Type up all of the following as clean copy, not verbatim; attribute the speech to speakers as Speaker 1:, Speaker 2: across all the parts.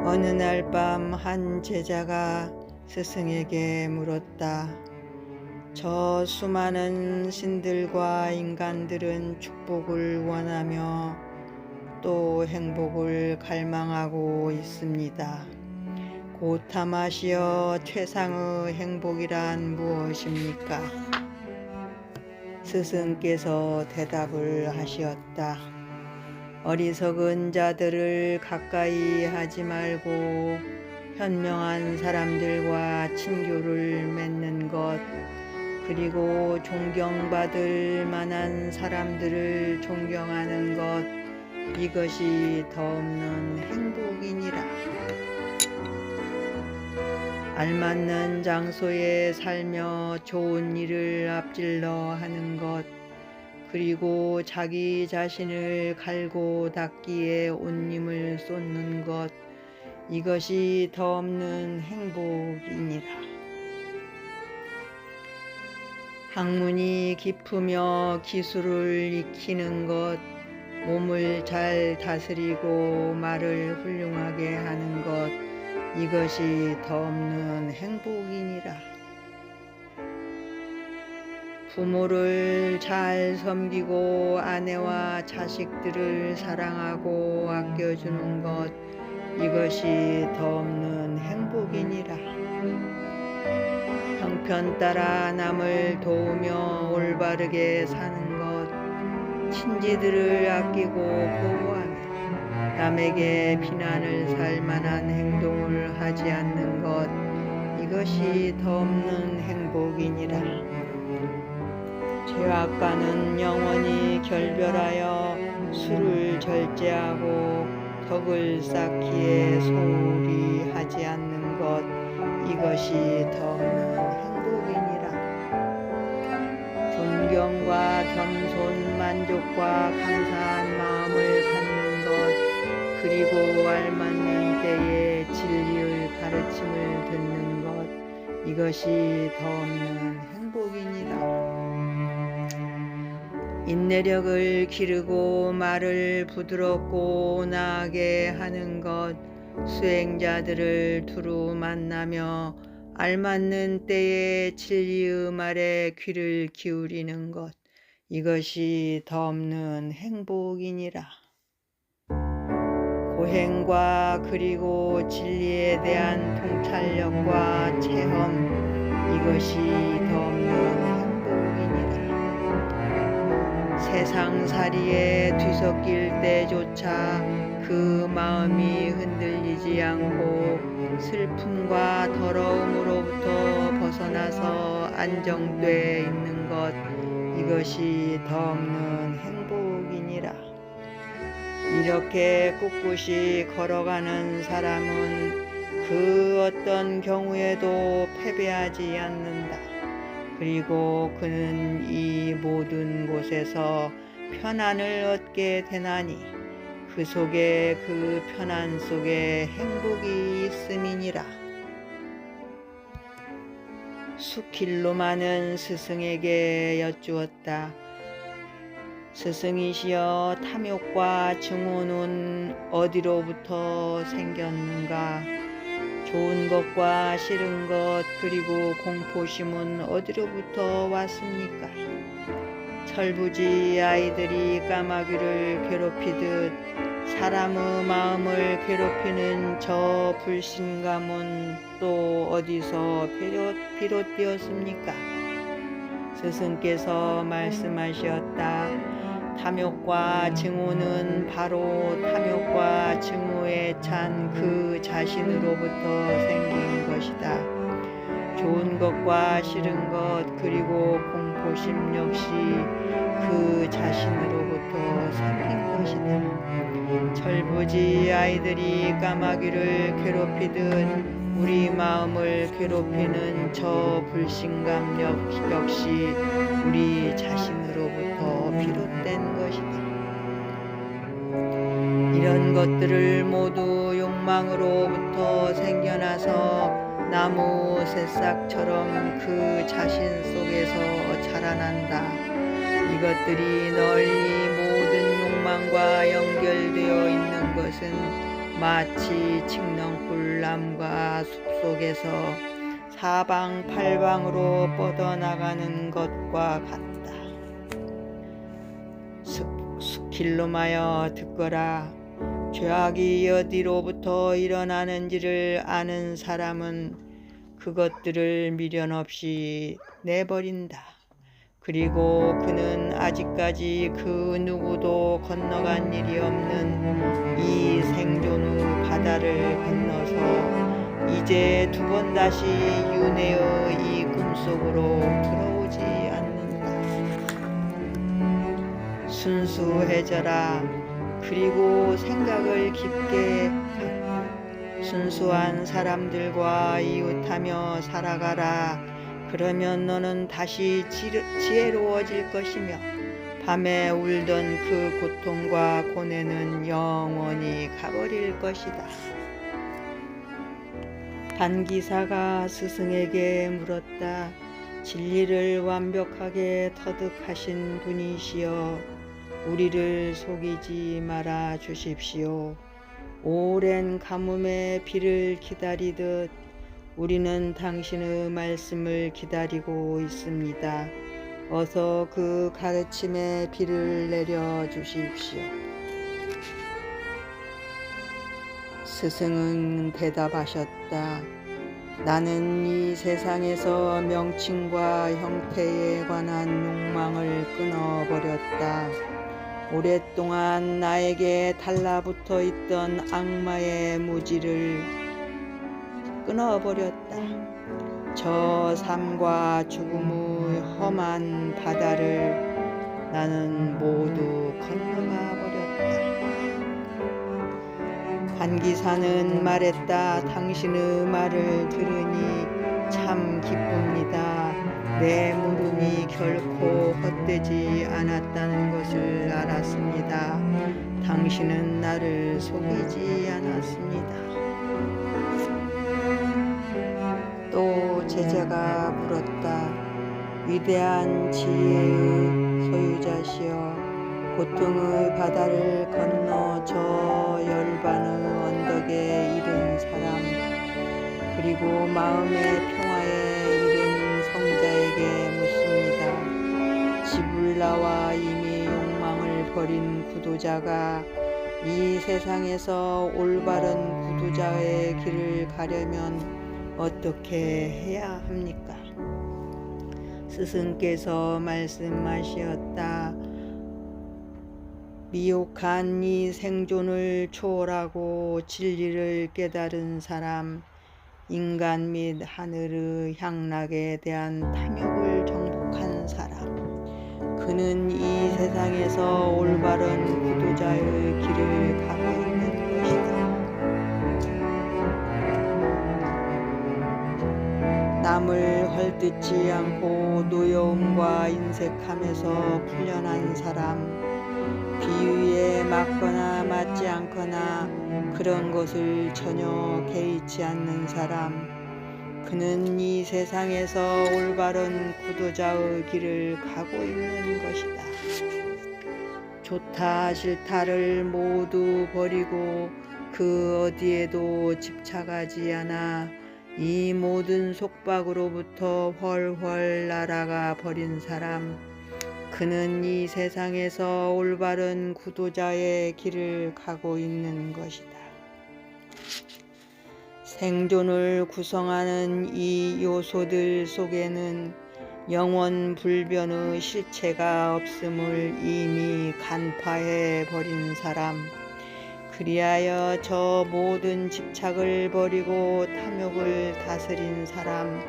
Speaker 1: 어느 날 밤 한 제자가 스승에게 물었다. 저 수많은 신들과 인간들은 축복을 원하며 또 행복을 갈망하고 있습니다. 고타마시어 최상의 행복이란 무엇입니까? 스승께서 대답을 하시었다. 어리석은 자들을 가까이 하지 말고 현명한 사람들과 친교를 맺는 것, 그리고 존경받을 만한 사람들을 존경하는 것, 이것이 더없는 행복이니라. 알맞는 장소에 살며 좋은 일을 앞질러 하는 것, 그리고 자기 자신을 갈고 닦기에 온님을 쏟는 것, 이것이 더없는 행복이니라. 학문이 깊으며 기술을 익히는 것, 몸을 잘 다스리고 말을 훌륭하게 하는 것, 이것이 더없는 행복이니라. 부모를 잘 섬기고 아내와 자식들을 사랑하고 아껴주는 것, 이것이 더없는 행복이니라. 형편 따라 남을 도우며 올바르게 사는 것, 친지들을 아끼고 보호하며 남에게 비난을 살 만한 행동을 하지 않는 것, 이것이 더없는 행복이니라. 죄악과는 영원히 결별하여 술을 절제하고 덕을 쌓기에 소홀히 하지 않는 것, 이것이 더없는 행복이니라. 존경과 겸손, 만족과 감사한 마음을 갖는 것, 그리고 알맞는 때에 진리의 가르침을 듣는 것, 이것이 더없는 행복이니라. 인내력을 기르고 말을 부드럽고 온화하게 하는 것, 수행자들을 두루 만나며 알맞는 때에 진리의 말에 귀를 기울이는 것, 이것이 더없는 행복이니라. 고행과 그리고 진리에 대한 통찰력과 체험, 이것이 더없는 행복이니라. 세상살이에 뒤섞일 때조차 그 마음이 흔들리지 않고 슬픔과 더러움으로부터 벗어나서 안정돼 있는 것, 이것이 더없는 행복이니라. 이렇게 꿋꿋이 걸어가는 사람은 그 어떤 경우에도 패배하지 않는다. 그리고 그는 이 모든 곳에서 편안을 얻게 되나니 그 속에 그 편안 속에 행복이 있음이니라. 수킬로 많은 스승에게 여쭈었다. 스승이시여, 탐욕과 증오는 어디로부터 생겼는가? 좋은 것과 싫은 것, 그리고 공포심은 어디로부터 왔습니까? 철부지 아이들이 까마귀를 괴롭히듯 사람의 마음을 괴롭히는 저 불신감은 또 어디서 비롯되었습니까? 스승께서 말씀하셨다. 탐욕과 증오는 바로 탐욕과 증오에 찬 그 자신으로부터 생긴 것이다. 좋은 것과 싫은 것, 그리고 공포심 역시 그 자신으로부터 생긴 것이다. 철부지 아이들이 까마귀를 괴롭히듯 우리 마음을 괴롭히는 저 불신감 역시 우리 자신으로부터 비롯된 것이다. 이런 것들을 모두 욕망으로부터 생겨나서 나무 새싹처럼 그 자신 속에서 자라난다. 이것들이 널리 모든 욕망과 연결되어 있는 것은 마치 칡넝쿨 나무가 숲속에서 사방팔방으로 뻗어나가는 것과 같다. 스킬롬하여 듣거라. 죄악이 어디로부터 일어나는지를 아는 사람은 그것들을 미련 없이 내버린다. 그리고 그는 아직까지 그 누구도 건너간 일이 없는 이 생존 후 바다를 건너서 이제 두 번 다시 윤회의 이 꿈속으로 들어오지 않는다. 순수해져라. 그리고 생각을 깊게 갖고 순수한 사람들과 이웃하며 살아가라. 그러면 너는 다시 지혜로워질 것이며 밤에 울던 그 고통과 고뇌는 영원히 가버릴 것이다. 단기사가 스승에게 물었다. 진리를 완벽하게 터득하신 분이시여, 우리를 속이지 말아 주십시오. 오랜 가뭄의 비를 기다리듯 우리는 당신의 말씀을 기다리고 있습니다. 어서 그 가르침의 비를 내려 주십시오. 스승은 대답하셨다. 나는 이 세상에서 명칭과 형태에 관한 욕망을 끊어버렸다. 오랫동안 나에게 달라붙어 있던 악마의 무지를 끊어버렸다. 저 삶과 죽음의 험한 바다를 나는 모두 건너가 버렸다. 단기사는 말했다. 당신의 말을 들으니 참 기쁩니다. 내 물음이 결코 헛되지 않았다는 것을 알았습니다. 당신은 나를 속이지 않았습니다. 또 제자가 물었다. 위대한 지혜의 소유자시여, 고통의 바다를 건너 저 열반의 언덕에 이른 사람, 그리고 마음의 평화에 이르는 성자에게 묻습니다. 집을 나와 이미 욕망을 버린 구도자가 이 세상에서 올바른 구도자의 길을 가려면 어떻게 해야 합니까? 스승께서 말씀하셨다. 미혹한 이 생존을 초월하고 진리를 깨달은 사람, 인간 및 하늘의 향락에 대한 탐욕을 정복한 사람, 그는 이 세상에서 올바른 구도자의 길을 가고 있는 것이다. 남을 헐뜯지 않고 노여움과 인색함에서 풀려난 사람, 비유에 맞거나 맞지 않거나 그런 것을 전혀 개의치 않는 사람, 그는 이 세상에서 올바른 구도자의 길을 가고 있는 것이다. 좋다 싫다를 모두 버리고 그 어디에도 집착하지 않아 이 모든 속박으로부터 훨훨 날아가 버린 사람, 그는 이 세상에서 올바른 구도자의 길을 가고 있는 것이다. 생존을 구성하는 이 요소들 속에는 영원 불변의 실체가 없음을 이미 간파해 버린 사람, 그리하여 저 모든 집착을 버리고 탐욕을 다스린 사람,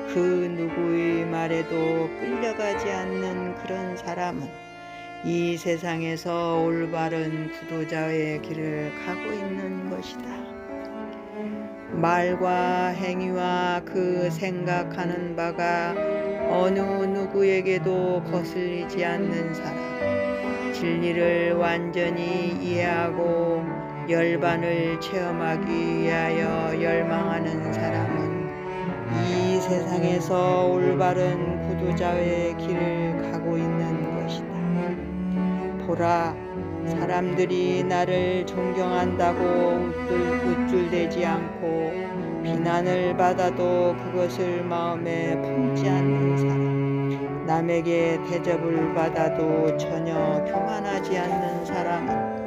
Speaker 1: 그 누구의 말에도 끌려가지 않는 그런 사람은 이 세상에서 올바른 구도자의 길을 가고 있는 것이다. 말과 행위와 그 생각하는 바가 어느 누구에게도 거슬리지 않는 사람, 진리를 완전히 이해하고 열반을 체험하기 위하여 열망하는 사람은 이 세상에서 올바른 구도자의 길을 가고 있는 것이다. 보라, 사람들이 나를 존경한다고 우쭐대지 않고 비난을 받아도 그것을 마음에 품지 않는 사람, 남에게 대접을 받아도 전혀 교만하지 않는 사람은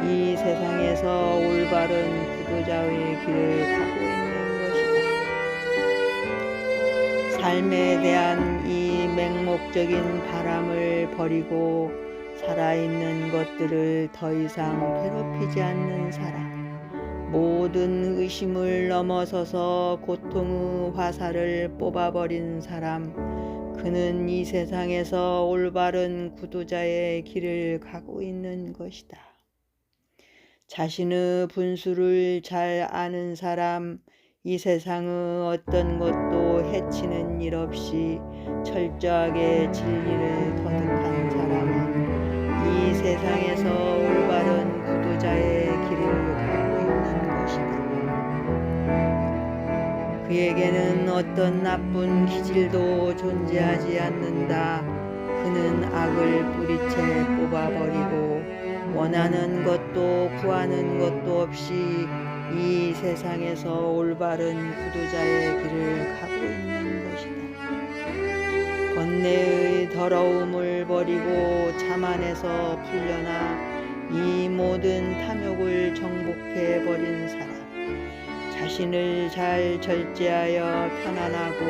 Speaker 1: 이 세상에서 올바른 구도자의 길을 가고 있는 것이다. 삶에 대한 이 맹목적인 바람을 버리고 살아있는 것들을 더 이상 괴롭히지 않는 사람, 모든 의심을 넘어서서 고통의 화살을 뽑아버린 사람, 그는 이 세상에서 올바른 구도자의 길을 가고 있는 것이다. 자신의 분수를 잘 아는 사람, 이 세상의 어떤 것도 해치는 일 없이 철저하게 진리를 거듭한 사람은 이 세상에서 올바른 구도자의 길을 가고 있는 것이다. 그에게는 어떤 나쁜 기질도 존재하지 않는다. 그는 악을 뿌리채 뽑아버리고 원하는 것도 구하는 것도 없이 이 세상에서 올바른 구도자의 길을 가고 있는 것이다. 번뇌의 더러움을 버리고 자만에서 풀려나 이 모든 탐욕을 정복해버린 사람, 자신을 잘 절제하여 편안하고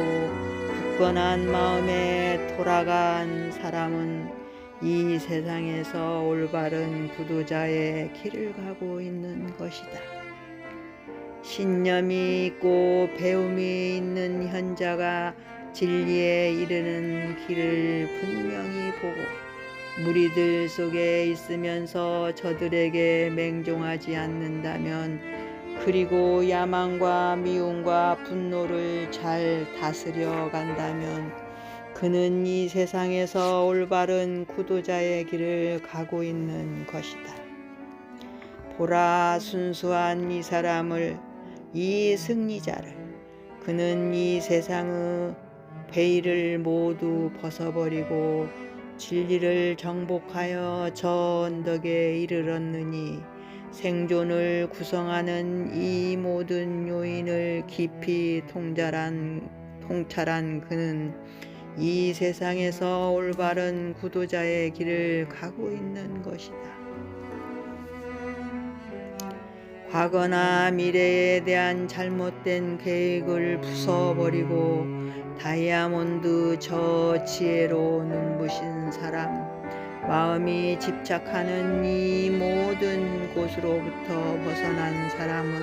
Speaker 1: 굳건한 마음에 돌아간 사람은 이 세상에서 올바른 구도자의 길을 가고 있는 것이다. 신념이 있고 배움이 있는 현자가 진리에 이르는 길을 분명히 보고 무리들 속에 있으면서 저들에게 맹종하지 않는다면, 그리고 야망과 미움과 분노를 잘 다스려 간다면 그는 이 세상에서 올바른 구도자의 길을 가고 있는 것이다. 보라, 순수한 이 사람을, 이 승리자를. 그는 이 세상의 베일을 모두 벗어버리고 진리를 정복하여 저 언덕에 이르렀느니 생존을 구성하는 이 모든 요인을 깊이 통찰한 그는 이 세상에서 올바른 구도자의 길을 가고 있는 것이다. 과거나 미래에 대한 잘못된 계획을 부숴버리고 다이아몬드 저 지혜로 눈부신 사람, 마음이 집착하는 이 모든 곳으로부터 벗어난 사람은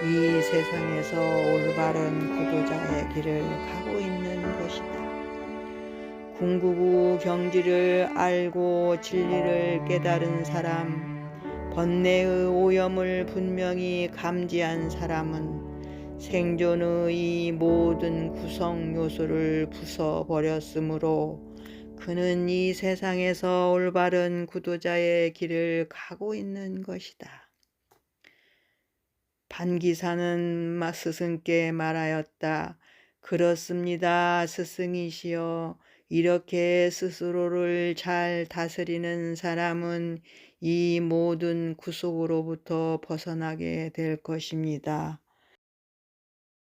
Speaker 1: 이 세상에서 올바른 구도자의 길을 가고 있는 것이다. 궁극의 경지를 알고 진리를 깨달은 사람, 번뇌의 오염을 분명히 감지한 사람은 생존의 이 모든 구성 요소를 부숴버렸으므로 그는 이 세상에서 올바른 구도자의 길을 가고 있는 것이다. 반기사는 스승께 말하였다. 그렇습니다, 스승이시여. 이렇게 스스로를 잘 다스리는 사람은 이 모든 구속으로부터 벗어나게 될 것입니다.